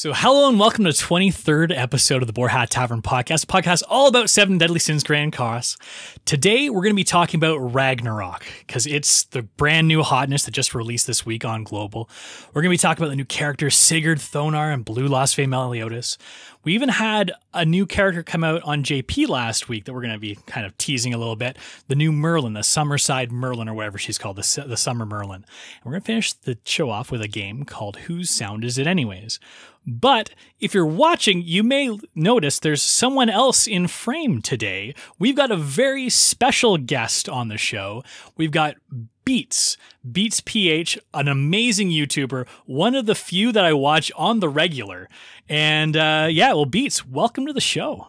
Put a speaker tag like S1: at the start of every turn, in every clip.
S1: So hello and welcome to the 23rd episode of the Boar Hat Tavern Podcast, a podcast all about 7 Deadly Sins Grand Cross. Today we're going to be talking about Ragnarok because it's the brand new hotness that just released this week on Global. We're going to be talking about the new characters Sigurd, Thonar, and Blue Lostvayne Meliodas. We even had a new character come out on JP last week that we're going to be kind of teasing a little bit. The new Merlin, the Summerside Merlin, or whatever she's called, the Summer Merlin. And we're going to finish the show off with a game called Whose Sound Is It Anyways? But if you're watching, you may notice there's someone else in frame today. We've got a very special guest on the show. We've got BeatsPH, an amazing YouTuber, one of the few that I watch on the regular. And Beats, welcome to the show.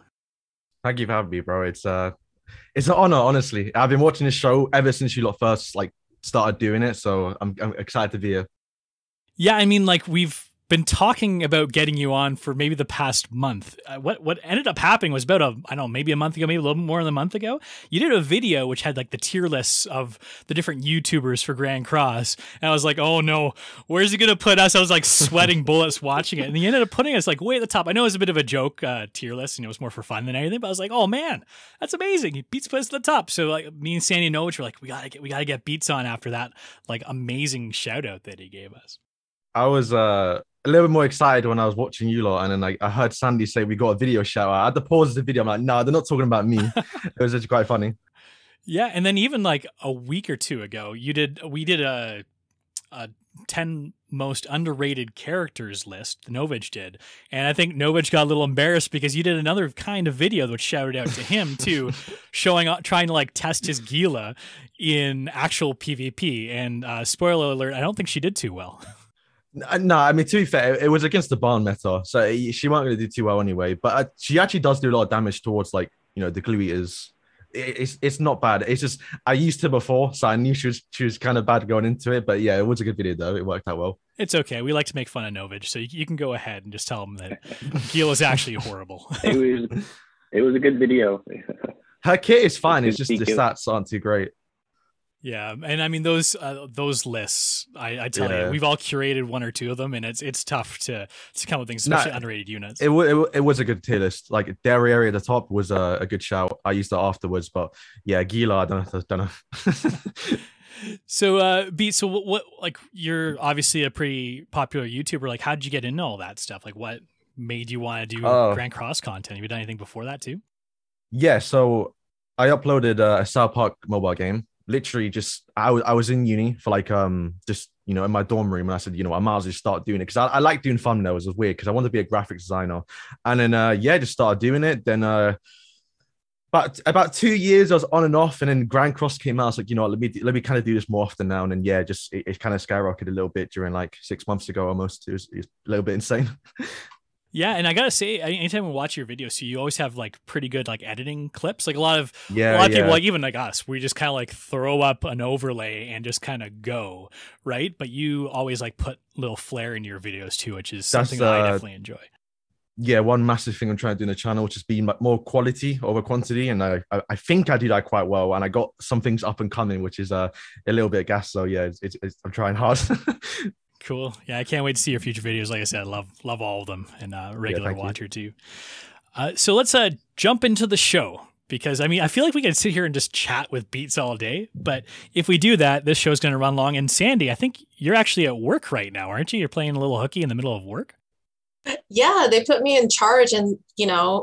S2: Thank you for having me, bro. It's an honor, honestly. I've been watching this show ever since you lot first started doing it, so I'm excited to be here.
S1: Yeah, I mean, we've been talking about getting you on for maybe the past month. What ended up happening was about maybe a month ago, maybe a little more than a month ago. You did a video which had the tier lists of the different YouTubers for Grand Cross, and I was like, oh no, where's he gonna put us? I was sweating bullets watching it, and he ended up putting us way at the top. I know it was a bit of a joke tier list, and it was more for fun than anything, but I was like, oh man, that's amazing. He Beats put us at the top. So me and Sandyy and Novage were we gotta get Beats on after that amazing shout out that he gave us.
S2: I was a little bit more excited when I was watching you lot, and then I heard Sandyy say we got a video shout out. I had to pause the video. I'm like, no, they're not talking about me. It was just quite funny.
S1: Yeah, and then even a week or two ago, we did a 10 most underrated characters list. Novage did, and I think Novage got a little embarrassed because you did another kind of video which shouted out to him too, trying to test his Gila in actual PvP. And spoiler alert, I don't think she did too well.
S2: No, I mean, to be fair, it was against the barn meta, so she wasn't going to do too well anyway. But she actually does do a lot of damage towards the glue eaters. It's not bad. It's just I used her before, so I knew she was kind of bad going into it. But yeah, it was a good video though. It worked out well.
S1: It's okay. We like to make fun of Novage, so you can go ahead and just tell him that Gil is actually horrible.
S3: It was a good video.
S2: Her kit is fine. It's just the stats aren't too great.
S1: Yeah, and I mean those lists. I tell you, we've all curated one or two of them, and it's tough to come up with things, especially underrated units.
S2: It was a good tier list. Dairy area at the top was a good shout. I used it afterwards, but yeah, Gila, I don't know.
S1: So, Beat. So what you're obviously a pretty popular YouTuber. How did you get into all that stuff? What made you want to do Grand Cross content? Have you done anything before that too?
S2: Yeah, so I uploaded a South Park mobile game. Literally just I was in uni for just in my dorm room, and I said, I might as well just start doing it because I like doing thumbnails. It was weird because I wanted to be a graphics designer, and then just started doing it. Then about 2 years I was on and off, and then Grand Cross came out. I was like, let me kind of do this more often now. And then it kind of skyrocketed a little bit during 6 months ago almost. It was a little bit insane.
S1: Yeah, and I gotta say, anytime we watch your videos, so you always have pretty good editing clips. A lot of people, even us, we just kind of throw up an overlay and just kind of go, right? But you always put little flair into your videos too, which is something that I definitely enjoy.
S2: Yeah, one massive thing I'm trying to do in the channel, which is being more quality over quantity, and I think I do that quite well. And I got some things up and coming, which is a little bit of gas. So yeah, I'm trying hard.
S1: Cool. Yeah, I can't wait to see your future videos. Like I said, love all of them, and regular watcher too. So let's jump into the show, because I feel like we can sit here and just chat with Beats all day, but if we do that, this show's going to run long. And Sandyy, I think you're actually at work right now, aren't you? You're playing a little hooky in the middle of work.
S4: Yeah, they put me in charge, and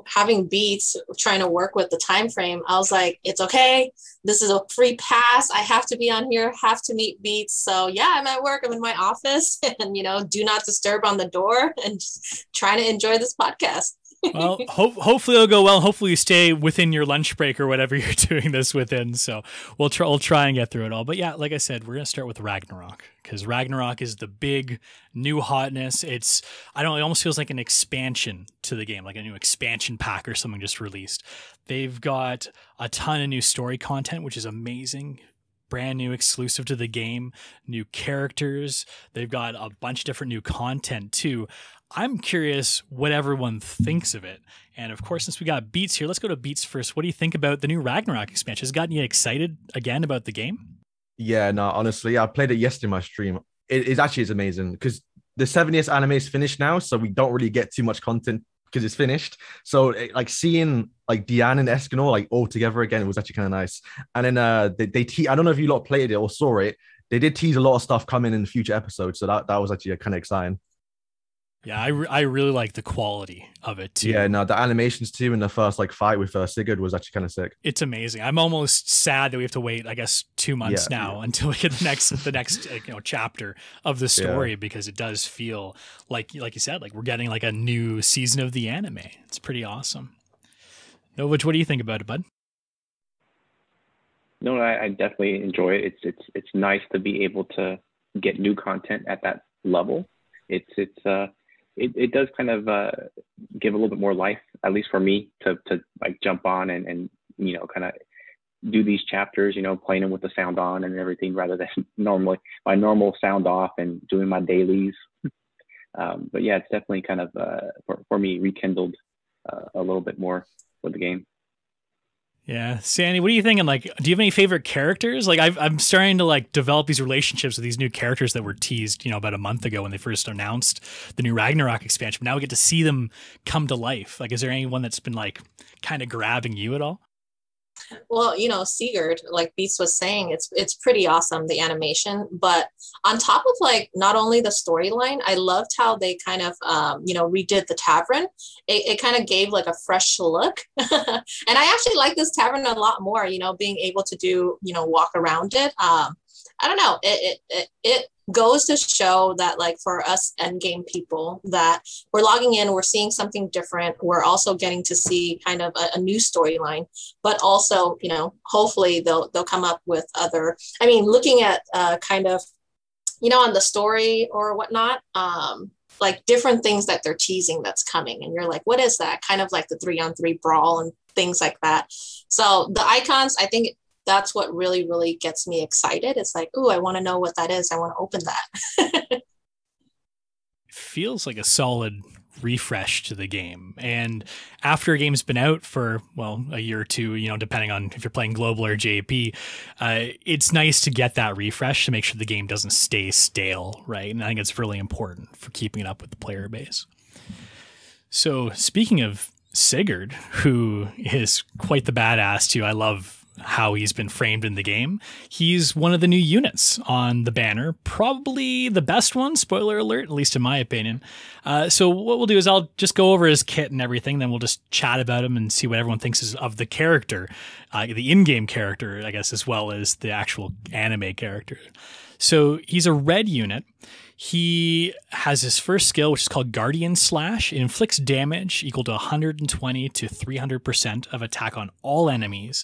S4: having Beats trying to work with the time frame, I was like, it's okay. This is a free pass. I have to be on here, have to meet Beats. So yeah, I'm at work. I'm in my office, and do not disturb on the door, and just trying to enjoy this podcast.
S1: Well, hopefully it'll go well. Hopefully you stay within your lunch break or whatever you're doing this within. So we'll try and get through it all. But yeah, like I said, we're going to start with Ragnarok, because Ragnarok is the big new hotness. It almost feels like an expansion to the game, like a new expansion pack or something just released. They've got a ton of new story content, which is amazing. Brand new, exclusive to the game, new characters. They've got a bunch of different new content too. I'm curious what everyone thinks of it. And of course, since we got Beats here, let's go to Beats first. What do you think about the new Ragnarok expansion? Has it gotten you excited again about the game?
S2: Yeah, no, honestly, I played it yesterday in my stream. It actually is amazing because the 70th anime is finished now, so we don't really get too much content because it's finished. So like seeing like Diane and Escanor like all together again, it was actually kind of nice. And then I don't know if you lot played it or saw it. They did tease a lot of stuff coming in the future episodes, so that was actually kind of exciting.
S1: Yeah, I really like the quality of it too.
S2: Yeah, no, the animations too in the first like fight with Sigurd was actually kind of sick.
S1: It's amazing. I'm almost sad that we have to wait, I guess, 2 months until we get the next chapter of the story, because it does feel like you said, like we're getting like a new season of the anime. It's pretty awesome. Novage, what do you think about it, bud?
S3: No, I definitely enjoy it. It's nice to be able to get new content at that level. It does kind of give a little bit more life, at least for me, to like jump on and kind of do these chapters, playing them with the sound on and everything, rather than normally my normal sound off and doing my dailies. But yeah, it's definitely kind of for me rekindled a little bit more with the game.
S1: Yeah. Sandy, what are you thinking? Like, do you have any favorite characters? Like I'm starting to like develop these relationships with these new characters that were teased, about a month ago when they first announced the new Ragnarok expansion. But now we get to see them come to life. Like, is there anyone that's been like kind of grabbing you at all?
S4: Well, Sigurd, like Beats was saying, it's pretty awesome, the animation. But on top of like not only the storyline, I loved how they kind of redid the tavern. It kind of gave like a fresh look. And I actually like this tavern a lot more, being able to do, walk around it. I don't know. It goes to show that like for us endgame people that we're logging in, we're seeing something different. We're also getting to see kind of a new storyline, but also, hopefully they'll come up with other, looking at kind of, on the story or whatnot, like different things that they're teasing that's coming. And you're like, what is that? Kind of like the 3-on-3 brawl and things like that. So the icons, I think that's what really, really gets me excited. It's like, ooh, I want to know what that is. I want to open that.
S1: Feels like a solid refresh to the game. And after a game's been out for, a year or two, depending on if you're playing global or JP, it's nice to get that refresh to make sure the game doesn't stay stale, right? And I think it's really important for keeping it up with the player base. So speaking of Sigurd, who is quite the badass too, I love how he's been framed in the game. He's one of the new units on the banner, probably the best one, spoiler alert, at least in my opinion. So what we'll do is I'll just go over his kit and everything, then we'll just chat about him and see what everyone thinks of the character, the in-game character, I guess, as well as the actual anime character. So he's a red unit. He has his first skill, which is called Guardian Slash. It inflicts damage equal to 120 to 300% of attack on all enemies,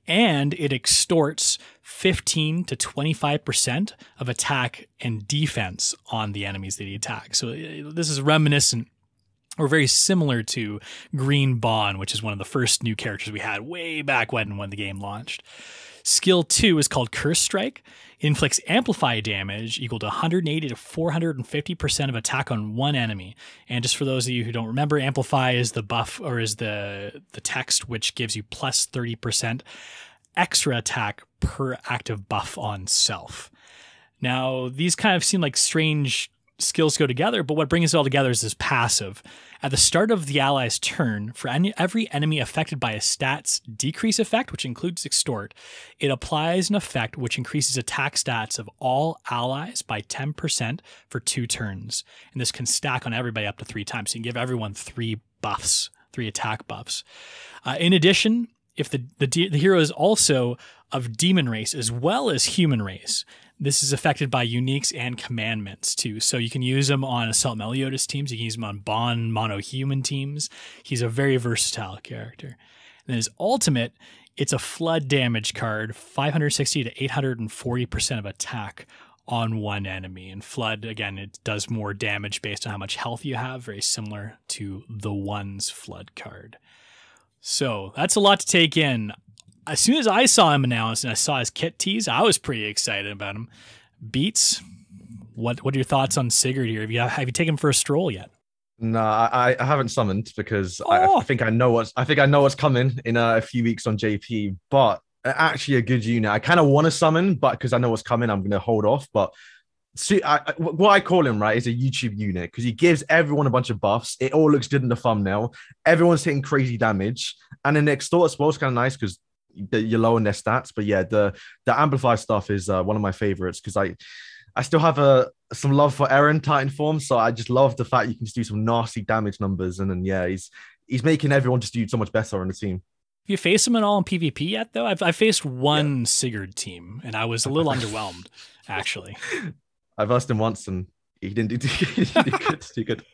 S1: and it extorts 15 to 25% of attack and defense on the enemies that he attacks. So this is reminiscent or very similar to Green Bond, which is one of the first new characters we had way back when the game launched. Skill 2 is called Curse Strike. It inflicts amplify damage equal to 180 to 450% of attack on one enemy. And just for those of you who don't remember, amplify is the buff, or is the text which gives you plus 30% extra attack per active buff on self. Now, these kind of seem like strange skills go together, but what brings it all together is this passive. At the start of the ally's turn, for every enemy affected by a stats decrease effect, which includes extort, it applies an effect which increases attack stats of all allies by 10% for 2 turns. And this can stack on everybody up to 3 times. So you can give everyone 3 buffs, 3 attack buffs. In addition, if the hero is also of demon race as well as human race, this is affected by uniques and commandments too. So you can use him on Assault Meliodas teams. You can use him on Bond mono-human teams. He's a very versatile character. And then his ultimate, it's a flood damage card, 560 to 840% of attack on one enemy. And flood, again, it does more damage based on how much health you have, very similar to the One's flood card. So that's a lot to take in. As soon as I saw him announced and I saw his kit tease, I was pretty excited about him. Beats, what are your thoughts on Sigurd here? Have you taken him for a stroll yet?
S2: No, I haven't summoned because I think I know what's coming in a few weeks on JP. But actually, a good unit. I kind of want to summon, but because I know what's coming, I'm going to hold off. But what I call him, right, is a YouTube unit because he gives everyone a bunch of buffs. It all looks good in the thumbnail. Everyone's hitting crazy damage, and then the extort as well is kind of nice because you're low on their stats. But yeah, the amplify stuff is one of my favorites because I still have some love for Eren Titanform, so I just love the fact you can just do some nasty damage numbers, and then yeah, he's making everyone just do so much better on the team.
S1: Have you faced him at all in PvP yet, though? I've faced one Sigurd team, and I was a little underwhelmed, actually.
S2: I versed him once, and he didn't do good.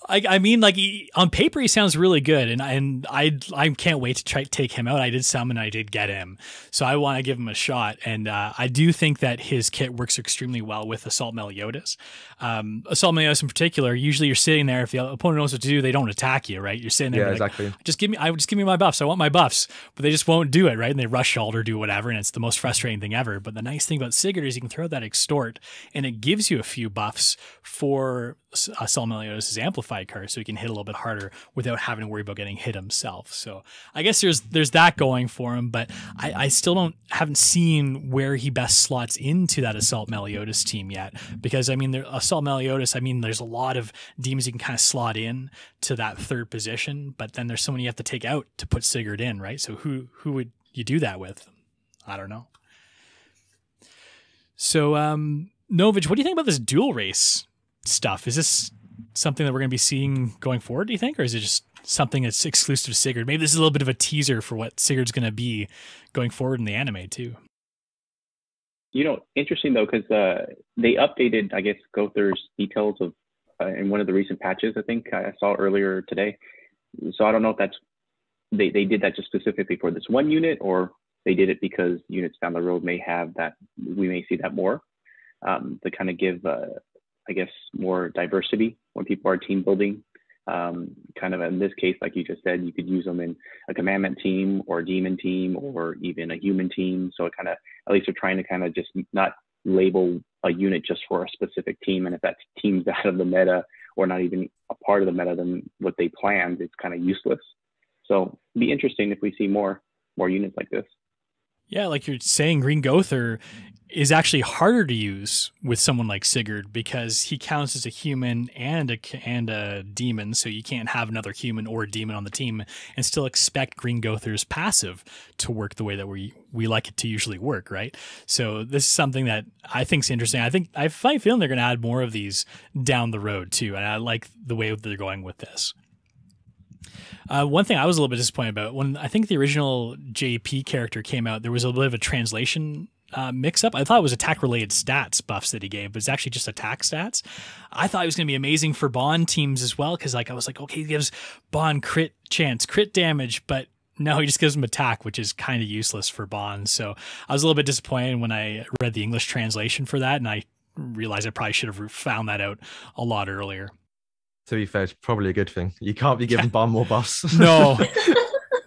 S1: I mean, like on paper, he sounds really good, and I can't wait to try to take him out. I did summon, I did get him, so I want to give him a shot. And I do think that his kit works extremely well with Assault Meliodas. Assault Meliodas in particular, usually you're sitting there. If the opponent knows what to do, they don't attack you, right? You're sitting there,
S2: yeah,
S1: like,
S2: exactly.
S1: Just give me my buffs. I want my buffs, but they just won't do it, right? And they rush alt or do whatever, and it's the most frustrating thing ever. But the nice thing about Sigurd is you can throw that extort, and it gives you a few buffs for Assault Meliodas' amplified card, so he can hit a little bit harder without having to worry about getting hit himself. So I guess there's that going for him, but I still haven't seen where he best slots into that Assault Meliodas team yet. Because I mean, Assault Meliodas, I mean, there's a lot of demons you can kind of slot in to that third position, but then there's someone you have to take out to put Sigurd in, right? So who would you do that with? I don't know. So Novage, what do you think about this dual race stuff? Is this something that we're going to be seeing going forward, do you think? Or is it just something that's exclusive to Sigurd? Maybe this is a little bit of a teaser for what Sigurd's going to be going forward in the anime too.
S3: You know, interesting though, because they updated, I guess, Gother's details of in one of the recent patches, I think I saw earlier today. So I don't know if that's, they did that just specifically for this one unit, or they did it because units down the road may have that, we may see that more, to kind of give, I guess, more diversity when people are team building. Kind of in this case, like you just said, you could use them in a commandment team or a demon team or even a human team. So it kind of, at least they're trying to kind of just not label a unit just for a specific team. And if that team's out of the meta or not even a part of the meta than what they planned, it's kind of useless. So it'd be interesting if we see more units like this.
S1: Yeah, like you're saying, Green Gother is actually harder to use with someone like Sigurd because he counts as a human and a demon, so you can't have another human or a demon on the team and still expect Green Gother's passive to work the way that we like it to usually work, right? So this is something that I think is interesting. I have a feeling they're going to add more of these down the road too, and I like the way they're going with this. One thing I was a little bit disappointed about, when I think the original JP character came out, there was a little bit of a translation mix-up. I thought it was attack-related stats buffs that he gave, but it's actually just attack stats. I thought it was going to be amazing for Bond teams as well, because I was like, okay, he gives Bond crit chance, crit damage, but no, he just gives him attack, which is kind of useless for Bond. So I was a little bit disappointed when I read the English translation for that, and I realized I probably should have found that out a lot earlier.
S2: To be fair, it's probably a good thing. You can't be giving Bond more buffs.
S1: No,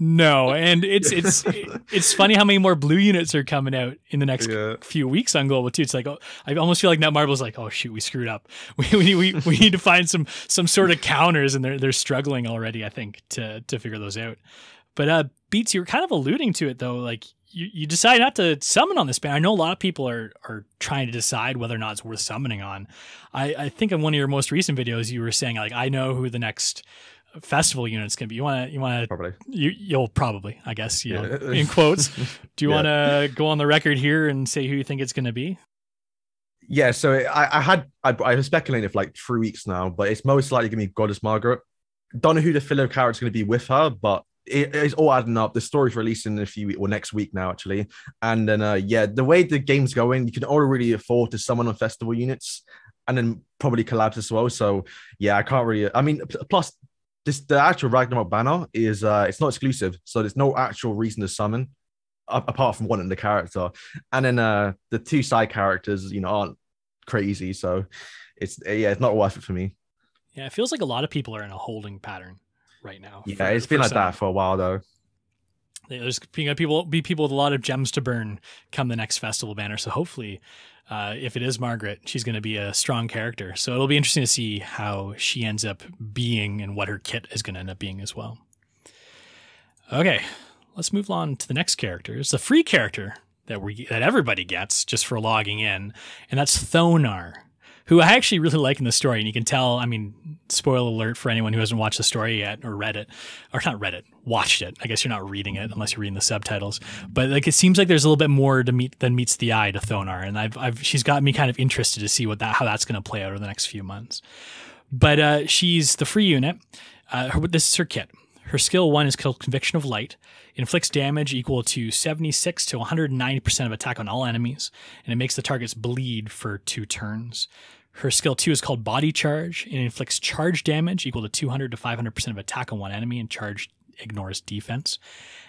S1: no, and it's funny how many more blue units are coming out in the next few weeks on Global too. It's like, oh, I almost feel like Netmarble's like, oh shoot, we screwed up. We need to find some sort of counters, and they're struggling already, I think, to figure those out. But Beats, you were kind of alluding to it though, like. You decide not to summon on this banner. I know a lot of people are trying to decide whether or not it's worth summoning on. I think in one of your most recent videos, you were saying, like, I know who the next festival unit's going to be. You want to probably, you'll probably, I guess, in quotes. Do you want to go on the record here and say who you think it's going to be?
S2: Yeah. So I was speculating for like 3 weeks now, but it's most likely going to be Goddess Margaret. Don't know who the filler character is going to be with her, but it's all adding up. The story's releasing in a few weeks, or next week now, actually. And then, the way the game's going, you can already afford to summon on festival units and then probably collabs as well. So, yeah, I can't really... I mean, plus, the actual Ragnarok banner is it's not exclusive. So there's no actual reason to summon apart from wanting the character. And then the two side characters, aren't crazy. So it's not worth it for me.
S1: Yeah, it feels like a lot of people are in a holding pattern right now.
S2: Yeah, it's been like that for a while though.
S1: There's going to be people with a lot of gems to burn come the next festival banner. So hopefully, if it is Margaret, she's going to be a strong character. So it'll be interesting to see how she ends up being and what her kit is going to end up being as well. Okay, let's move on to the next character. It's a free character that everybody gets just for logging in, and that's Thonar, who I actually really like in the story. And you can tell, I mean, spoiler alert for anyone who hasn't watched the story yet or read it, or not read it, watched it. I guess you're not reading it unless you're reading the subtitles. But like, it seems like there's a little bit more than meets the eye to Thonar, and she's got me kind of interested to see how that's going to play out over the next few months. But she's the free unit. This is her kit. Her skill 1 is called Conviction of Light. It inflicts damage equal to 76 to 190% of attack on all enemies, and it makes the targets bleed for 2 turns. Her skill 2 is called Body Charge. It inflicts charge damage equal to 200 to 500% of attack on one enemy, and charge ignores defense.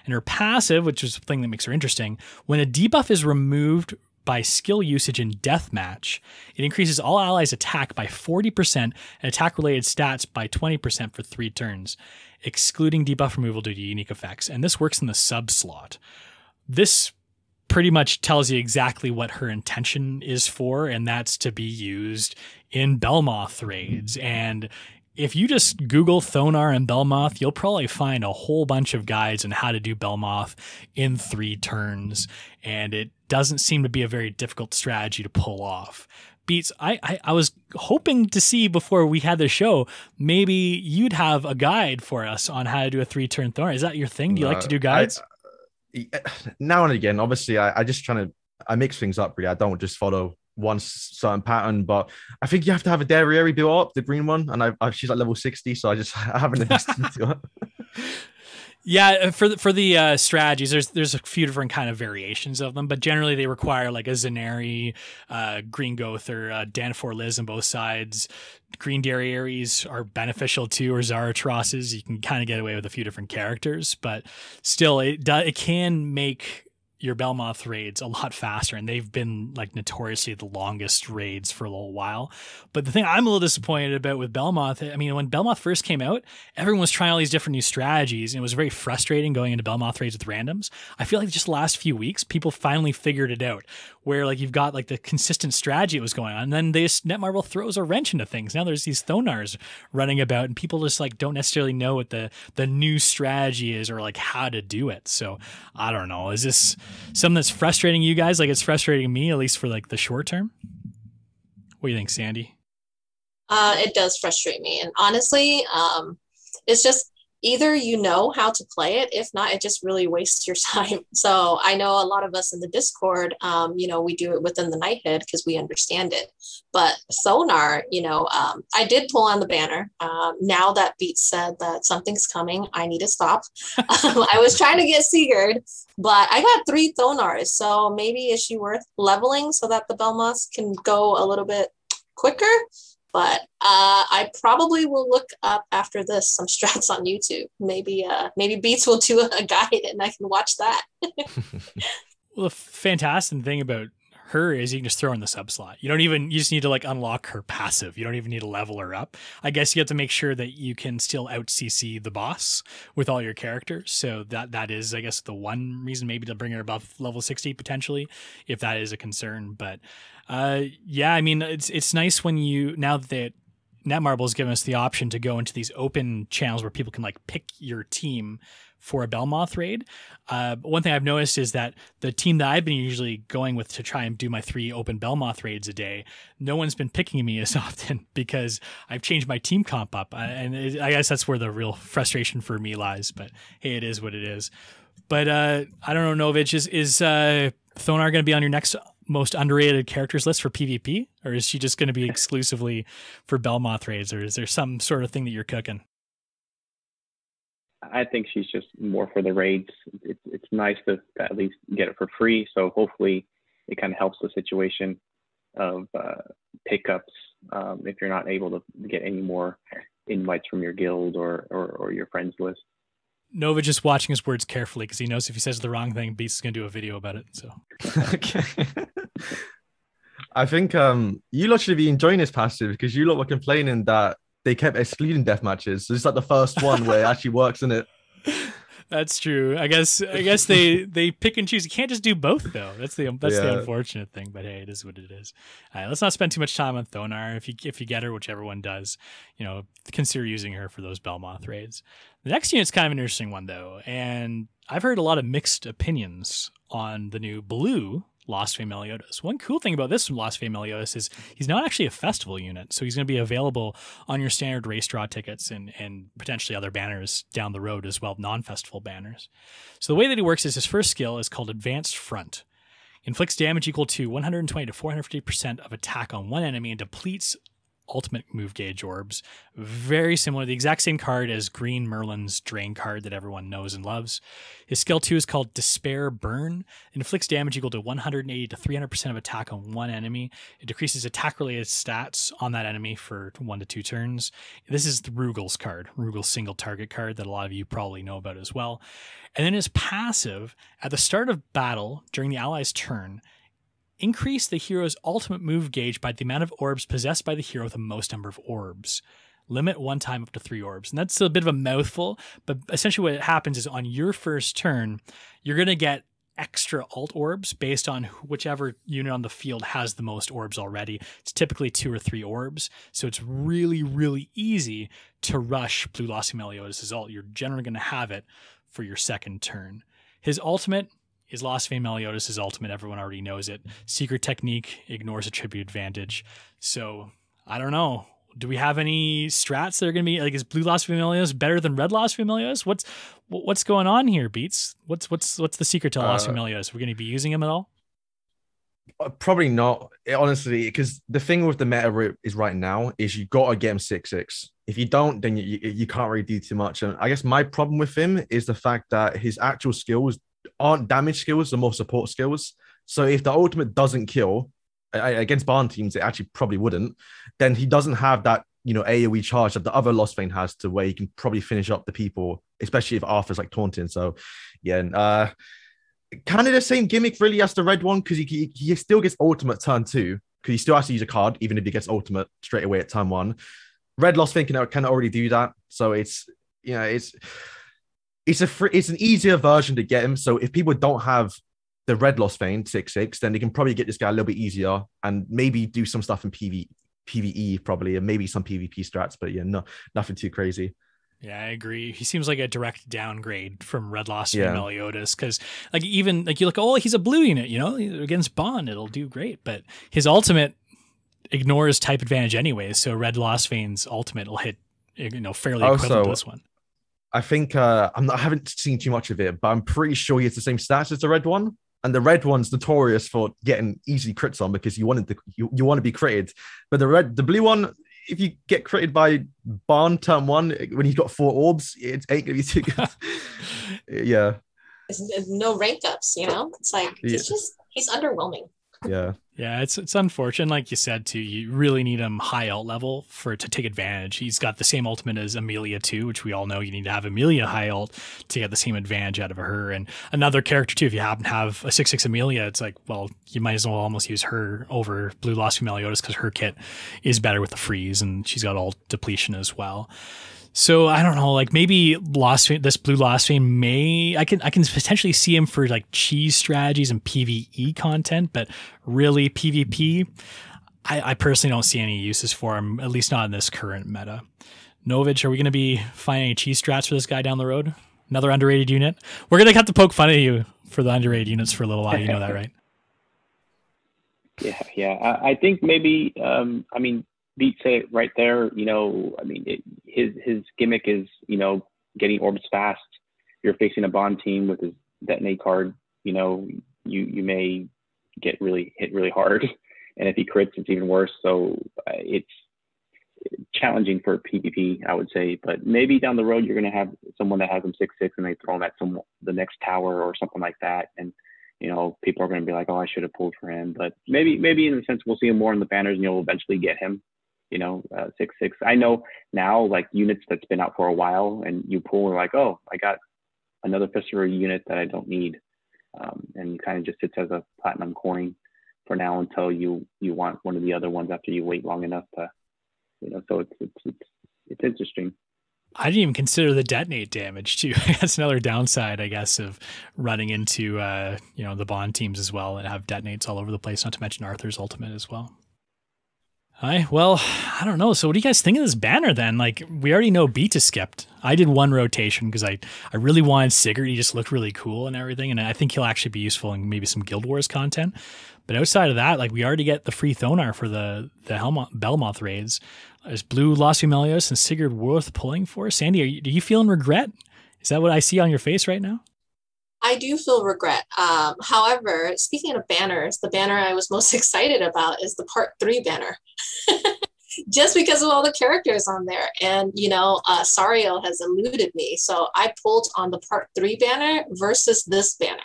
S1: And her passive, which is the thing that makes her interesting, when a debuff is removed by skill usage in Deathmatch, it increases all allies' attack by 40% and attack-related stats by 20% for 3 turns, excluding debuff removal due to unique effects. And this works in the sub slot. This pretty much tells you exactly what her intention is for, and that's to be used in Belmoth raids. And if you just Google Thonar and Belmoth, you'll probably find a whole bunch of guides on how to do Belmoth in 3 turns. And it doesn't seem to be a very difficult strategy to pull off. Beats, I was hoping to see before we had the show, maybe you'd have a guide for us on how to do a 3-turn Thonar. Is that your thing? Do you like to do guides?
S2: Now and again, obviously, I just I mix things up, really. I don't just follow one certain pattern, but I think you have to have a Darieri build up, the green one, and she's like level 60, so I haven't invested into it.
S1: Yeah, for the strategies, there's a few different kind of variations of them, but generally they require like a Zaneri, Green Goth, or Danfor Liz on both sides. Green Darieries are beneficial too, or Zaratrosses. You can kind of get away with a few different characters, but still, it can make your Belmoth raids a lot faster, and they've been like notoriously the longest raids for a little while. But the thing I'm a little disappointed about with Belmoth, I mean, when Belmoth first came out, everyone was trying all these different new strategies, and it was very frustrating going into Belmoth raids with randoms. I feel like just the last few weeks, people finally figured it out, where like you've got like the consistent strategy that was going on, and then Netmarble throws a wrench into things. Now there's these Thonars running about, and people just like don't necessarily know what the new strategy is or like how to do it. So I don't know. Is this something that's frustrating you guys? Like it's frustrating me, at least for like the short term. What do you think, Sandy?
S4: It does frustrate me, and honestly, it's just either you know how to play it, if not, it just really wastes your time. So I know a lot of us in the Discord, we do it within the Nighthead because we understand it. But Thonar, I did pull on the banner. Now that Beats said that something's coming, I need to stop. I was trying to get Sigurd, but I got 3 Thonars. So maybe is she worth leveling so that the Belmoths can go a little bit quicker? But I probably will look up after this some strats on YouTube. Maybe Beats will do a guide and I can watch that.
S1: Well, the fantastic thing about her is you can just throw her in the sub slot. You just need to like unlock her passive. You don't even need to level her up. I guess you have to make sure that you can still out CC the boss with all your characters. So that is, I guess, the one reason maybe to bring her above level 60 potentially, if that is a concern. But yeah, I mean, it's nice when now that Netmarble has given us the option to go into these open channels where people can like pick your team for a Belmoth raid. One thing I've noticed is that the team that I've been usually going with to try and do my 3 open Belmoth raids a day, no one's been picking me as often because I've changed my team comp up. And I guess that's where the real frustration for me lies, but hey, it is what it is. But I don't know, Novage, is Thonar going to be on your next most underrated characters list for PvP, or is she just going to be exclusively for Belmoth raids, or is there some sort of thing that you're cooking?
S3: I think she's just more for the raids. It's nice to at least get it for free, so hopefully it kind of helps the situation of pickups if you're not able to get any more invites from your guild or your friends list.
S1: Nova just watching his words carefully because he knows if he says the wrong thing, Beast is going to do a video about it. So,
S2: okay. I think you lot should be enjoying this passive because you lot were complaining that they kept excluding death matches. So it's like the first one where it actually works, isn't it?
S1: That's true. I guess they pick and choose. You can't just do both though. That's the unfortunate thing. But hey, it is what it is. All right, let's not spend too much time on Thonar. If you get her, whichever one does, consider using her for those Belmoth raids. The next unit's kind of an interesting one though, and I've heard a lot of mixed opinions on the new blue Lostvayne Meliodas. One cool thing about this Lostvayne Meliodas is he's not actually a festival unit, so he's going to be available on your standard race draw tickets and potentially other banners down the road as well, non-festival banners. So the way that he works is his first skill is called Advanced Front. Inflicts damage equal to 120 to 450% of attack on one enemy and depletes ultimate move gauge orbs. Very similar, the exact same card as Green Merlin's Drain card that everyone knows and loves. His skill 2 is called Despair Burn. It inflicts damage equal to 180 to 300% of attack on one enemy. It decreases attack-related stats on that enemy for 1 to 2 turns. This is the Rugel's card, Rugel's single target card that a lot of you probably know about as well. And then his passive, at the start of battle, during the ally's turn, increase the hero's ultimate move gauge by the amount of orbs possessed by the hero with the most number of orbs. Limit one time up to 3 orbs. And that's a bit of a mouthful, but essentially what happens is on your first turn, you're going to get extra alt orbs based on whichever unit on the field has the most orbs already. It's typically 2 or 3 orbs. So it's really, really easy to rush Blue Lostvayne Meliodas' ult. You're generally going to have it for your second turn. His ultimate is Lostvayne Meliodas' ultimate. Everyone already knows it. Secret technique, ignores attribute advantage. So I don't know. Do we have any strats that are going to be like, is Blue Lostvayne Meliodas better than Red Lostvayne Meliodas? What's going on here, Beats? What's the secret to Lostvayne Meliodas? We're going to be using him at all?
S2: Probably not, honestly, because the thing with the meta is right now is you got to get him 6/6. If you don't, then you can't really do too much. And I guess my problem with him is the fact that his actual skills aren't damage skills, they're more support skills. So if the ultimate doesn't kill against barn teams, it actually probably wouldn't, then he doesn't have that, AoE charge that the other Lostvayne has, to where he can probably finish up the people, especially if Arthur's like taunting. So yeah, kind of the same gimmick really as the red one, because he still gets ultimate turn 2, because he still has to use a card even if he gets ultimate straight away at turn 1. Red Lostvayne can already do that. So it's an easier version to get him. So if people don't have the Red Lostvayne 6/6, then they can probably get this guy a little bit easier and maybe do some stuff in PvE probably, and maybe some PvP strats. But yeah, nothing too crazy.
S1: Yeah, I agree. He seems like a direct downgrade from Red Lostvayne Meliodas, because even you look, he's a blue unit, against Bond, it'll do great. But his ultimate ignores type advantage anyway, so Red Lostvayne's ultimate will hit fairly equivalent to this one.
S2: I think I haven't seen too much of it, but I'm pretty sure he has the same stats as the red one. And the red one's notorious for getting easy crits on, because you want to be critted. But the blue one, if you get critted by Barn turn 1 when he's got 4 orbs, it ain't gonna be too good. Yeah.
S4: There's no rank ups, It's like he's underwhelming.
S2: Yeah.
S1: Yeah, it's unfortunate. Like you said, too, you really need him high ult level to take advantage. He's got the same ultimate as Amelia, too, which we all know you need to have Amelia high ult to get the same advantage out of her. And another character, too, if you happen to have a 6/6 Amelia, it's like, well, you might as well almost use her over Blue Lostvayne Meliodas, because her kit is better with the freeze, and she's got ult depletion as well. So I don't know, like maybe this Blue Lostvayne I can potentially see him for like cheese strategies and PvE content, but really PvP, I personally don't see any uses for him, at least not in this current meta. Novage, are we going to be finding any cheese strats for this guy down the road? Another underrated unit? We're going to have to poke fun at you for the underrated units for a little while. You know that, right?
S3: Yeah. I think maybe, Beat said it right there. His gimmick is, getting orbs fast. You're facing a bond team with his detonate card. You may get hit really hard, and if he crits, it's even worse. So it's challenging for PvP, I would say. But maybe down the road, you're going to have someone that has him 6/6, and they throw him at the next tower or something like that, and people are going to be like, oh, I should have pulled for him. But maybe in a sense, we'll see him more in the banners, and you'll eventually get him. 6/6. I know now, like units that's been out for a while, and you pull and like, oh, I got another festival unit that I don't need, and it kind of just sits as a platinum coin for now until you want one of the other ones after you wait long enough to, So it's interesting.
S1: I didn't even consider the detonate damage too. That's another downside, I guess, of running into the bond teams as well and have detonates all over the place. Not to mention Arthur's ultimate as well. Well, I don't know. So what do you guys think of this banner then? Like, we already know Beats is skipped. I did one rotation because I really wanted Sigurd. He just looked really cool and everything. And I think he'll actually be useful in maybe some Guild Wars content. But outside of that, like, we already get the free Thonar for the Belmoth raids. Is Blue Lostvayne and Sigurd worth pulling for? Sandy, are you feeling regret? Is that what I see on your face right now?
S4: I do feel regret. However, speaking of banners, the banner I was most excited about is the Part 3 banner. Just because of all the characters on there. And, Sariel has eluded me. So I pulled on the Part 3 banner versus this banner.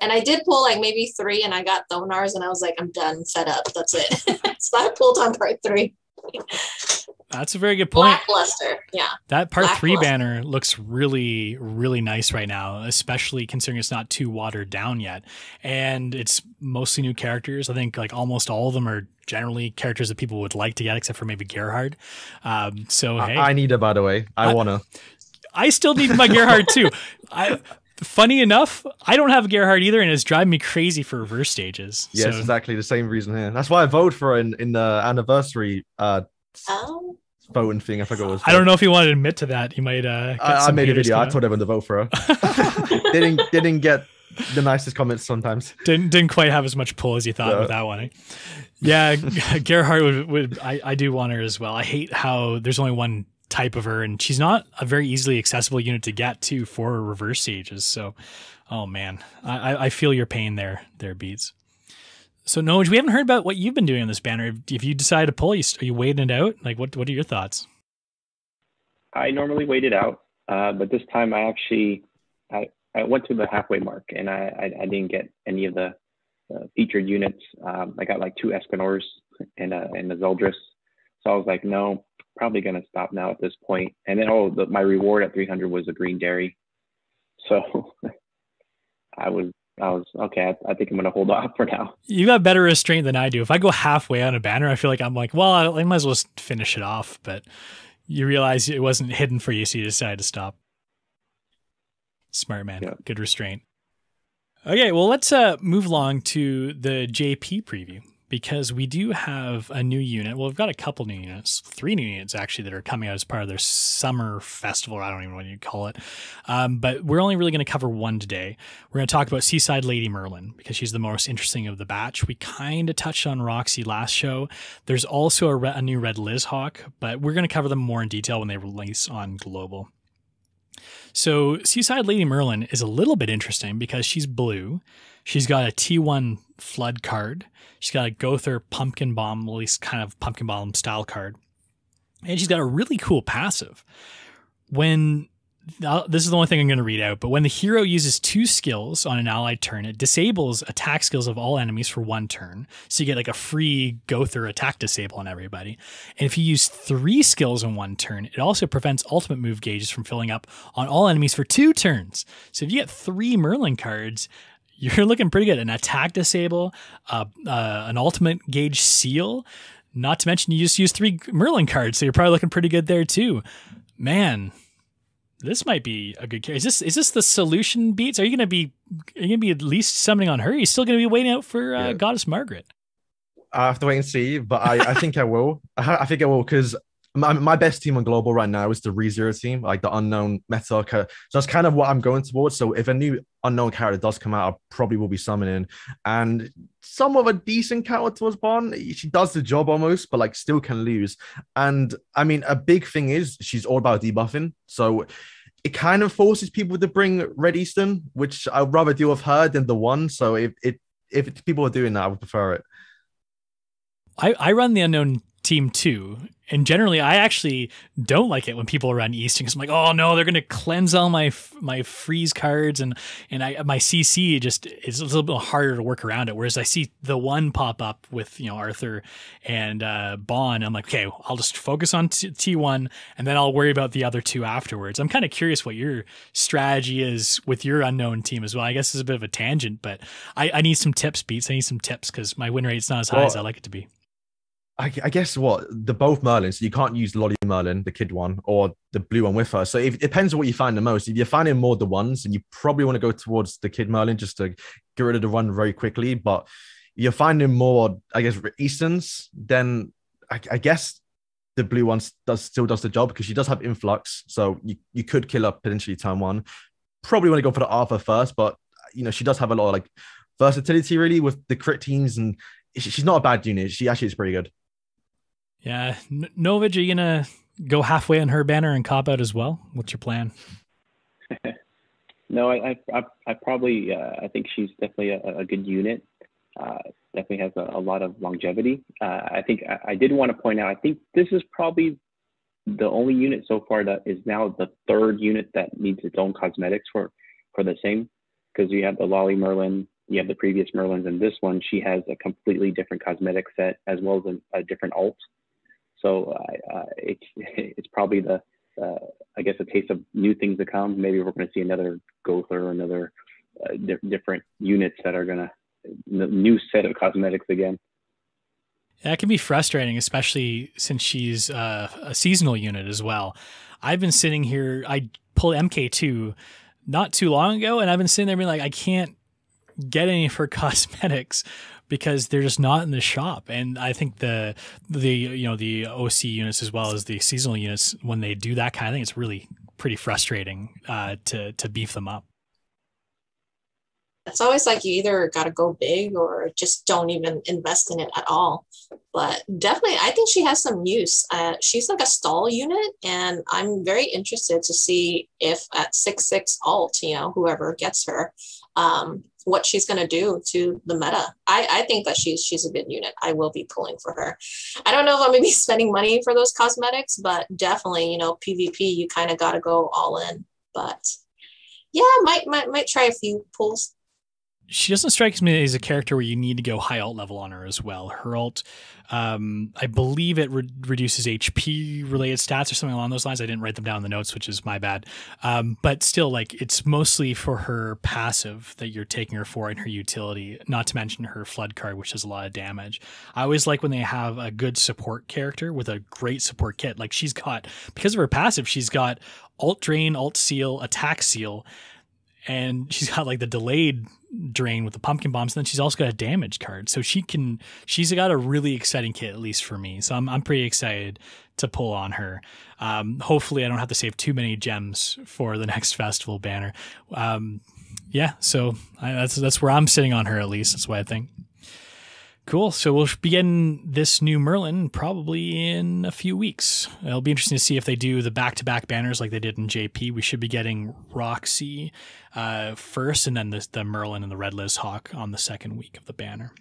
S4: And I did pull like maybe 3 and I got Thonars and I was like, I'm done, fed up. That's it. So I pulled on Part 3.
S1: That's a very good point.
S4: Lackluster, yeah.
S1: That Part 3 banner looks really, really nice right now, especially considering it's not too watered down yet. And it's mostly new characters. I think like almost all of them are generally characters that people would like to get, except for maybe Gerhard. So hey,
S2: I need it, by the way. I still need
S1: my Gerhard too. Funny enough, I don't have Gerhard either, and it's driving me crazy for reverse stages.
S2: Yes, so. Exactly the same reason here. That's why I voted for it in the anniversary voting thing. I forgot what it was.
S1: I don't know if he wanted to admit to that. He might.
S2: I made a video. I told everyone to vote for her. didn't get the nicest comments sometimes.
S1: Didn't quite have as much pull as you thought with that one. Eh? Yeah, Gerhard would. I do want her as well. I hate how there's only one type of her, and she's not a very easily accessible unit to get to for reverse stages. So, oh man, I feel your pain there, Beats. So Novage, we haven't heard about what you've been doing on this banner. If you decide to pull, are you waiting it out? Like, what are your thoughts?
S3: I normally wait it out, but this time I went to the halfway mark and I didn't get any of the featured units. I got like 2 Escanors and a Zeldris. So I was like, no, probably going to stop now at this point. And then, my reward at 300 was a green dairy. So I was okay. I think I'm going to hold off for now.
S1: You got better restraint than I do. If I go halfway on a banner, I feel like I'm like, well, I might as well just finish it off. But you realize it wasn't hidden for you, so you decided to stop. Smart man. Yeah. Good restraint. Okay, well, let's move along to the JP preview, because we do have a new unit. Well, we've got a couple new units, 3 new units actually, that are coming out as part of their summer festival. I don't even know what you call it. But we're only really going to cover one today. We're going to talk about Seaside Lady Merlin, because she's the most interesting of the batch. We kind of touched on Roxy last show. There's also a new Red Liz Hawk, but we're going to cover them more in detail when they release on Global. So Seaside Lady Merlin is a little bit interesting because she's blue. She's got a T1 flood card. She's got a Gother Pumpkin Bomb, at least kind of Pumpkin Bomb style card. And she's got a really cool passive. This is the only thing I'm going to read out, but when the hero uses 2 skills on an allied turn, it disables attack skills of all enemies for 1 turn. So you get like a free Gother attack disable on everybody. And if you use 3 skills in 1 turn, it also prevents ultimate move gauges from filling up on all enemies for 2 turns. So if you get 3 Merlin cards, you're looking pretty good. An attack disable, an ultimate gauge seal, not to mention you just use 3 Merlin cards, so you're probably looking pretty good there too. Man, this might be a good character. Is this the solution, Beats? Are you gonna be at least summoning on her? Are you still gonna be waiting out for Goddess Margaret?
S2: I have to wait and see, but I think I will. I think I will, because my best team on Global right now is the ReZero team, like the unknown meta. So that's kind of what I'm going towards. So if a new unknown character does come out, I probably will be summoning. And somewhat of a decent character towards Bond. She does the job almost, but like still can lose. And I mean, a big thing is she's all about debuffing. So it kind of forces people to bring Red Eastern, which I'd rather deal with her than the one. So if people are doing that, I would prefer it.
S1: I run the unknown team too. And generally, I actually don't like it when people run Eastern, because I'm like, oh no, they're going to cleanse all my freeze cards, and my CC just is a little bit harder to work around it. Whereas I see the one pop up with Arthur and Bond, I'm like, okay, I'll just focus on T1, and then I'll worry about the other 2 afterwards. I'm kind of curious what your strategy is with your unknown team as well. I guess it's a bit of a tangent, but I need some tips, Beats. I need some tips because my win rate's not as high as I like it to be.
S2: I guess the both Merlins, you can't use Lolly Merlin, the kid one, or the blue one with her. So it depends on what you find the most. If you're finding more the ones, and you probably want to go towards the kid Merlin just to get rid of the run very quickly. But if you're finding more, I guess, Easterns, then I guess the blue one still does the job because she does have influx. So you could kill her potentially turn one. Probably want to go for the Arthur first, but she does have a lot of like versatility really with the crit teams, and she's not a bad unit. She actually is pretty good.
S1: Yeah. Novage, are you going to go halfway on her banner and cop out as well? What's your plan?
S3: No, I probably, I think she's definitely a good unit. Definitely has a lot of longevity. I think I did want to point out, I think this is probably the only unit so far that is now the third unit that needs its own cosmetics for the same, because you have the Lolly Merlin, you have the previous Merlins, and this one, she has a completely different cosmetic set as well as a different alt. So it's probably I guess a taste of new things to come. Maybe we're going to see another Gother or another different units that are going to new set of cosmetics again.
S1: That can be frustrating, especially since she's a seasonal unit as well. I've been sitting here, I pulled MK2 not too long ago, and I've been sitting there being like, I can't get any of her cosmetics because they're just not in the shop. And I think the OC units as well as the seasonal units, when they do that kind of thing, it's really pretty frustrating to beef them up.
S4: It's always like you either got to go big or just don't even invest in it at all. But definitely, I think she has some use. She's like a stall unit, and I'm very interested to see if at 6/6 alt, whoever gets her, what she's going to do to the meta. I think that she's a good unit. I will be pulling for her. I don't know if I'm going to be spending money for those cosmetics, but definitely, PvP, you kind of got to go all in. But yeah, might try a few pulls.
S1: She doesn't strike me as a character where you need to go high alt level on her as well. Her alt, I believe it reduces HP related stats or something along those lines. I didn't write them down in the notes, which is my bad. But still, like, it's mostly for her passive that you're taking her for in her utility, not to mention her flood card, which does a lot of damage. I always like when they have a good support character with a great support kit. Like, she's got, because of her passive, she's got alt drain, alt seal, attack seal, and she's got like the delayed drain with the pumpkin bombs. And then she's also got a damage card. So she's got a really exciting kit, at least for me. So I'm pretty excited to pull on her. Hopefully I don't have to save too many gems for the next festival banner. Yeah. So that's where I'm sitting on her, at least. That's what I think. Cool. So we'll be getting this new Merlin probably in a few weeks. It'll be interesting to see if they do the back-to-back banners like they did in JP. We should be getting Roxy first, and then the Merlin and the Red Liz Hawk on the second week of the banner.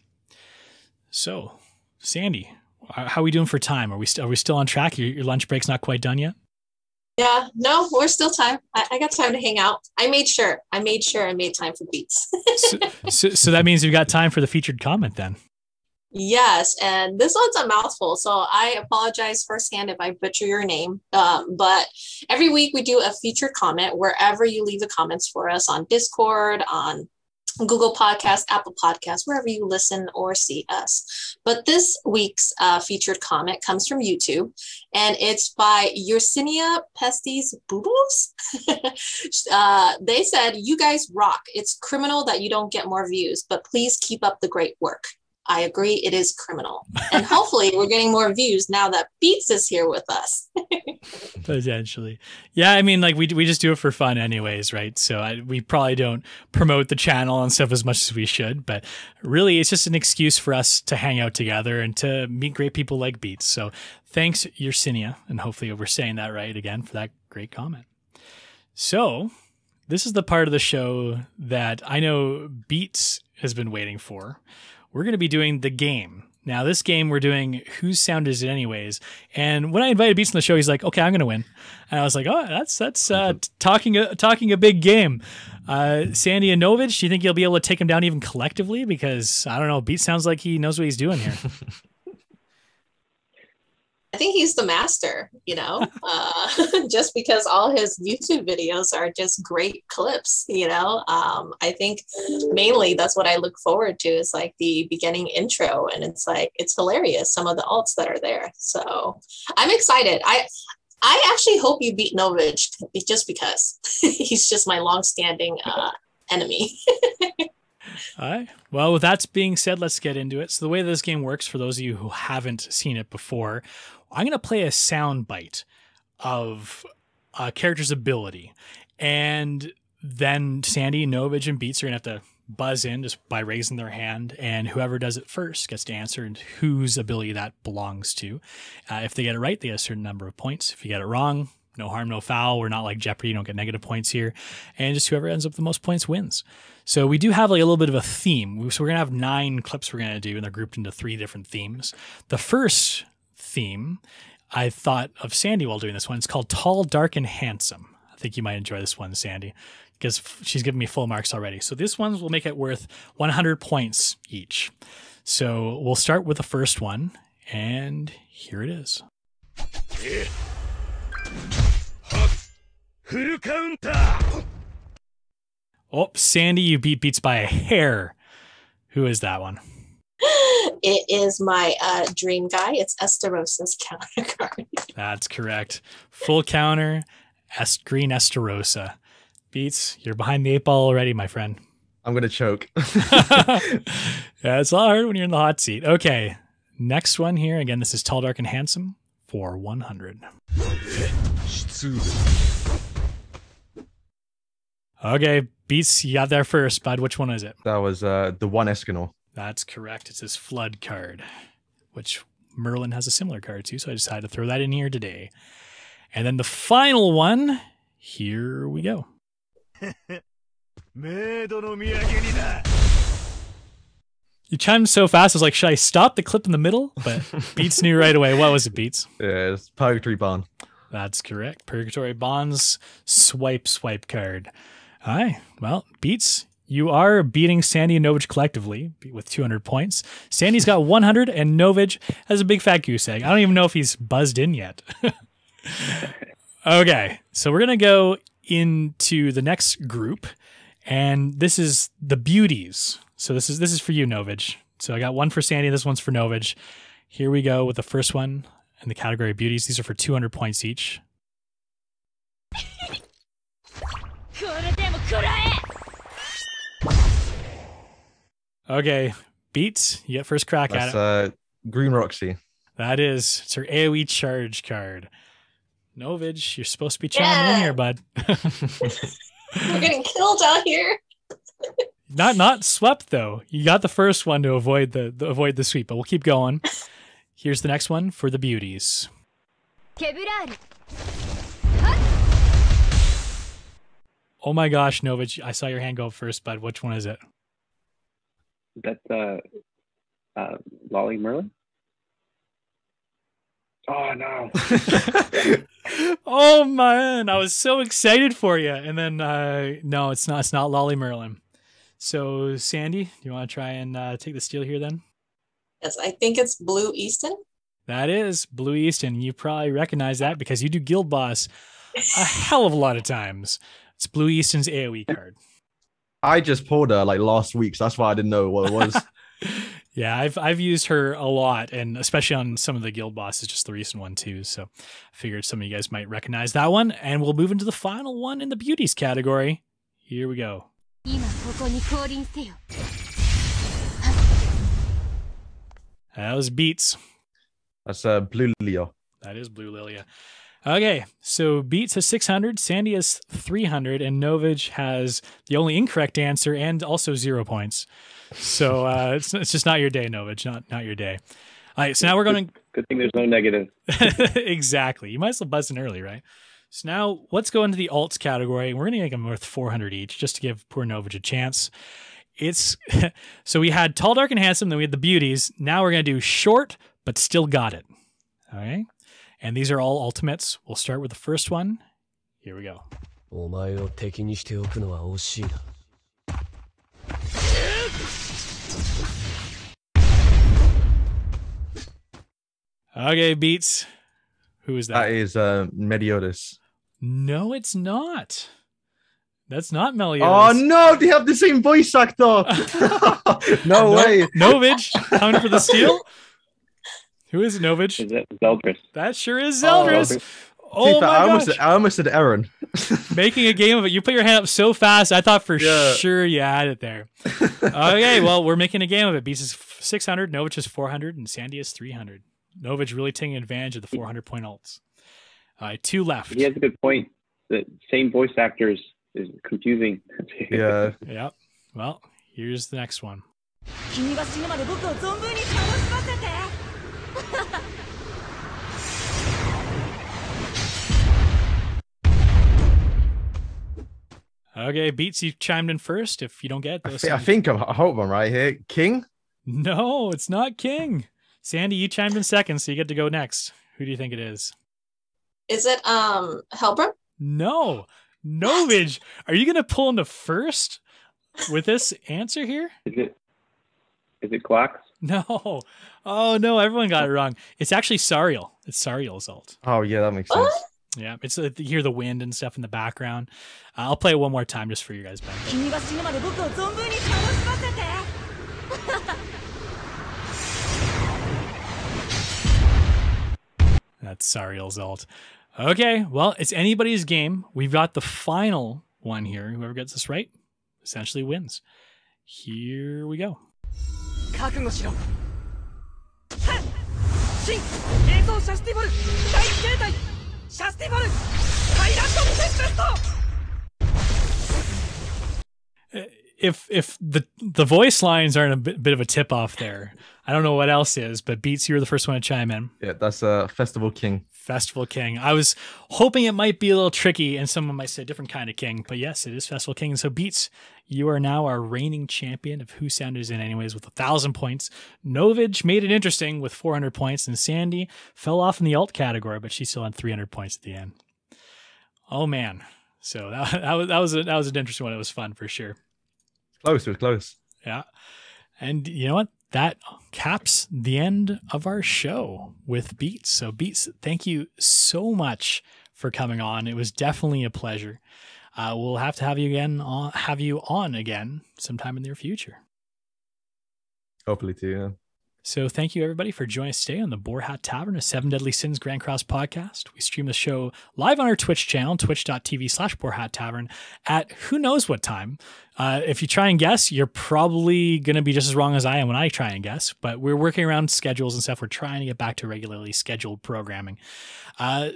S1: So, Sandy, how are we doing for time? Are we still on track? Your lunch break's not quite done yet?
S4: Yeah, no, we're still time. I got time to hang out. I made sure I made time for beats.
S1: so that means we've got time for the featured comment then.
S4: Yes, and this one's a mouthful, so I apologize firsthand if I butcher your name. But every week we do a featured comment wherever you leave the comments for us on Discord, on Google Podcasts, Apple Podcasts, wherever you listen or see us. But this week's featured comment comes from YouTube, and it's by Yersinia Pestis Bubos. They said, "You guys rock. It's criminal that you don't get more views, but please keep up the great work." I agree, it is criminal. And hopefully we're getting more views now that Beats is here with us.
S1: Potentially. Yeah, I mean, like we just do it for fun anyways, right? So we probably don't promote the channel and stuff as much as we should, but really it's just an excuse for us to hang out together and to meet great people like Beats. So thanks, Yersinia, and hopefully we're saying that right again, for that great comment. So this is the part of the show that I know Beats has been waiting for. We're going to be doing the game. Now, this game we're doing, whose sound is it anyways? And when I invited Beats on the show, he's like, okay, I'm going to win. And I was like, oh, that's talking a big game. Sandyy and Novage, do you think you'll be able to take him down even collectively? Because, I don't know, Beats sounds like he knows what he's doing here.
S4: I think he's the master, just because all his YouTube videos are just great clips, I think mainly that's what I look forward to is like the beginning intro, and it's like, it's hilarious, some of the alts that are there. So I'm excited. I actually hope you beat Novage just because he's just my longstanding enemy.
S1: All right. Well, with that being said, let's get into it. So the way this game works, for those of you who haven't seen it before, I'm going to play a sound bite of a character's ability. And then Sandyy, Novage, and Beats are going to have to buzz in just by raising their hand. And whoever does it first gets to answer and whose ability that belongs to. If they get it right, they get a certain number of points. If you get it wrong, no harm, no foul. We're not like Jeopardy. You don't get negative points here. And just whoever ends up with the most points wins. So we do have like a little bit of a theme. So we're going to have 9 clips we're going to do, and they're grouped into 3 different themes. The first theme, I thought of Sandyy while doing this one. It's called Tall, Dark, and Handsome. I think you might enjoy this one, Sandyy, because she's given me full marks already. So this one will make it worth 100 points each. So we'll start with the first one, and here it is. Oh, Sandyy, you beat Beats by a hair. Who is that one?
S4: It is my dream guy. It's Esterosa's counter card.
S1: That's correct. Full counter, green Esterosa. Beats, you're behind the 8 ball already, my friend.
S2: I'm going to choke.
S1: Yeah, it's all hard when you're in the hot seat. Okay, next one here. Again, this is Tall, Dark, and Handsome for 100. Okay, Beats, you got there first, bud. Which one is it?
S2: That was the one Escanor.
S1: That's correct. It's his Flood card, which Merlin has a similar card to, so I decided to throw that in here today. And then the final one, here we go. You chimed so fast, I was like, should I stop the clip in the middle? But Beats knew right away. What was it, Beats?
S2: Yeah, it's Purgatory Bond.
S1: That's correct. Purgatory Bond's swipe card. All right. Well, Beats, you are beating Sandyy and Novage collectively with 200 points. Sandy's got 100, and Novage has a big fat goose egg. I don't even know if he's buzzed in yet. Okay. So we're going to go into the next group, and this is the beauties. So this is for you, Novage. So I got one for Sandyy. This one's for Novage. Here we go with the first one in the category of beauties. These are for 200 points each. Okay, Beats, you get first crack at it.
S2: That's Green Roxy.
S1: That is. It's her AoE charge card. Novage, you're supposed to be chiming in here, bud.
S4: We're getting killed out here.
S1: Not swept though. You got the first one to avoid the sweep, but we'll keep going. Here's the next one for the beauties. Oh my gosh, Novage, I saw your hand go up first, bud. Which one is it?
S3: That's Lolly Merlin. Oh no.
S1: Oh man, I was so excited for you. And then no, it's not Lolly Merlin. So Sandyy, do you want to try and take the steal here then?
S4: Yes, I think it's Blue Easton.
S1: That is Blue Easton. You probably recognize that because you do Guild Boss a hell of a lot of times. It's Blue Easton's AoE card.
S2: I just pulled her like last week, so that's why I didn't know what it was.
S1: Yeah, I've used her a lot, and especially on some of the Guild Bosses, just the recent one too. So I figured some of you guys might recognize that one. And we'll move into the final one in the beauties category. Here we go. That was Beats.
S2: That's Blue Lilia.
S1: That is Blue Lilia. Okay, so Beats has 600, Sandyy has 300, and Novage has the only incorrect answer and also 0 points. So it's just not your day, Novage, not your day. All right, so now we're going to...
S3: Good thing there's no negative.
S1: Exactly. You might as well buzz in early, right? So now let's go into the alts category. We're going to make them worth 400 each just to give poor Novage a chance. So we had Tall, Dark, and Handsome, then we had the beauties. Now we're going to do short, but still got it. All right? And these are all ultimates. We'll start with the first one. Here we go. Okay, Beats. Who is that?
S2: That is Meliodas.
S1: No, it's not. That's not Meliodas.
S2: Oh no, they have the same voice actor. No way.
S1: Novage coming for the steal. Who is it, Novage?
S3: Is it Zeldris?
S1: That sure is Zeldris. Oh my gosh.
S2: I almost said Aaron.
S1: Making a game of it. You put your hand up so fast. I thought for sure you had it there. Okay, well, we're making a game of it. Beats is 600, Novage is 400, and Sandyy is 300. Novage really taking advantage of the 400-point alts. All right, 2 left.
S3: He has a good point. The same voice actors is confusing.
S2: Yeah.
S1: Yep. Well, here's the next one. Okay, Beats, you chimed in first. If you don't get it,
S2: I hope I'm right here. King?
S1: No, it's not King. Sandy, you chimed in second, so you get to go next. Who do you think it is?
S4: Is it Helbram?
S1: No. Novage. Are you gonna pull into first with this answer here?
S3: Is it Quacks?
S1: No. Oh no, everyone got it wrong. It's actually Sariel. It's Sariel's ult.
S2: Oh yeah, that makes sense.
S4: What?
S1: Yeah, it's you hear the wind and stuff in the background. I'll play it one more time just for you guys' benefit. That's Sariel's ult. Okay, well, it's anybody's game. We've got the final one here. Whoever gets this right essentially wins. Here we go. If the voice lines aren't a bit of a tip off there, I don't know what else is, but Beats, you were the first one to chime in.
S2: Yeah, that's Festival King.
S1: Festival King. I was hoping it might be a little tricky and someone might say a different kind of king, but yes, it is Festival King. And so Beats, you are now our reigning champion of Who Sounders In anyways with 1,000 points. Novage made it interesting with 400 points, and Sandyy fell off in the alt category, but she still had 300 points at the end. Oh man. So that was an interesting one. It was fun for sure.
S2: Close, it was close.
S1: Yeah. And you know what? That caps the end of our show with Beats. So Beats, thank you so much for coming on. It was definitely a pleasure. We'll have to have you on again sometime in the near future.
S2: Hopefully too, yeah.
S1: So thank you everybody for joining us today on the Boar Hat Tavern, a 7 Deadly Sins Grand Cross podcast. We stream the show live on our Twitch channel, twitch.tv/Boar Hat Tavern at who knows what time. If you try and guess, you're probably going to be just as wrong as I am when I try and guess, but we're working around schedules and stuff. We're trying to get back to regularly scheduled programming.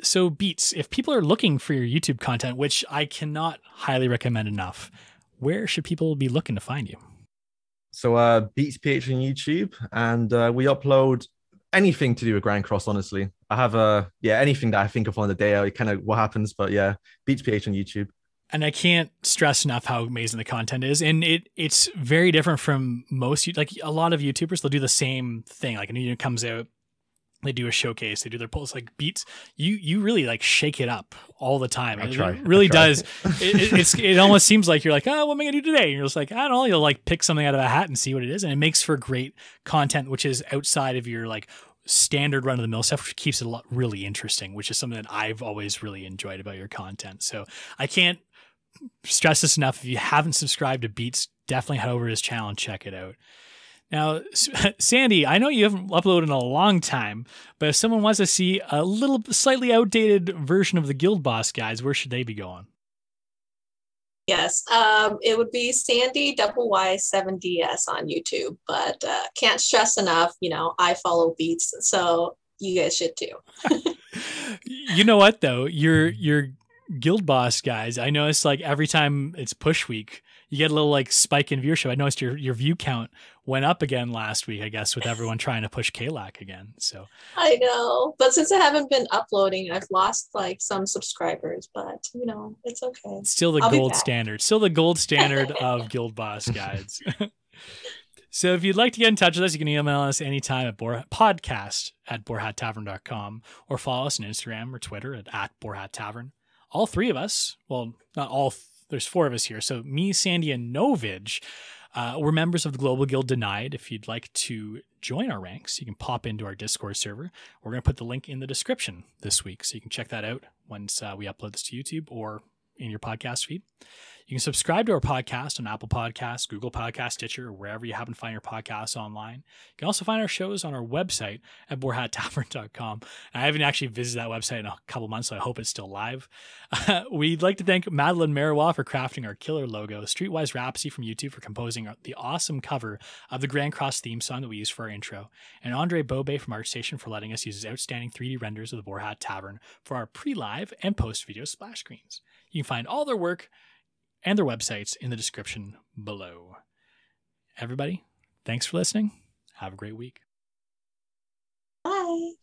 S1: So Beats, if people are looking for your YouTube content, which I cannot highly recommend enough, where should people be looking to find you?
S2: So BeatsPH on YouTube, and we upload anything to do with Grand Cross, honestly. I have anything that I think of on the day, kind of what happens, but yeah, BeatsPH on YouTube.
S1: And I can't stress enough how amazing the content is. And it's very different from most, like a lot of YouTubers, they'll do the same thing. Like a new unit comes out, they do a showcase, they do their polls. Like Beats, you really like shake it up all the time. It really does. It almost seems like you're like, oh, what am I gonna do today? And you're just like, I don't know. You'll like pick something out of a hat and see what it is, and it makes for great content, which is outside of your like standard run of the mill stuff, which keeps it really interesting. Which is something that I've always really enjoyed about your content. So I can't stress this enough. If you haven't subscribed to Beats, definitely head over to his channel and check it out. Now, Sandyy, I know you haven't uploaded in a long time, but if someone wants to see a little slightly outdated version of the Guild Boss guides, where should they be going?
S4: Yes, it would be Sandyy Y7DS on YouTube, but can't stress enough, I follow Beats, so you guys should too.
S1: You know what, though? Your Guild Boss guys, I noticed like every time it's push week, you get a little like spike in viewership. I noticed your view count went up again last week, I guess, with everyone trying to push KLAC again. So I
S4: know, but since I haven't been uploading, I've lost like some subscribers, but it's okay.
S1: It's still the gold standard. Still the gold standard of Guild Boss guides. So if you'd like to get in touch with us, you can email us anytime at podcast@boarhattavern.com or follow us on Instagram or Twitter at Boar Hat Tavern. All three of us, well, not all, there's 4 of us here. So me, Sandyy, and Novage, we're members of the Global Guild Denied. If you'd like to join our ranks, you can pop into our Discord server. We're going to put the link in the description this week, so you can check that out once we upload this to YouTube or in your podcast feed. You can subscribe to our podcast on Apple Podcasts, Google Podcasts, Stitcher, or wherever you happen to find your podcasts online. You can also find our shows on our website at boarhattavern.com. I haven't actually visited that website in a couple months, so I hope it's still live. We'd like to thank Madeline Marois for crafting our killer logo, Streetwise Rhapsody from YouTube for composing the awesome cover of the Grand Cross theme song that we use for our intro, and Andre Bobe from ArtStation for letting us use his outstanding 3D renders of the Boar Hat Tavern for our pre-live and post-video splash screens. You can find all their work and their websites in the description below. Everybody, thanks for listening. Have a great week.
S4: Bye.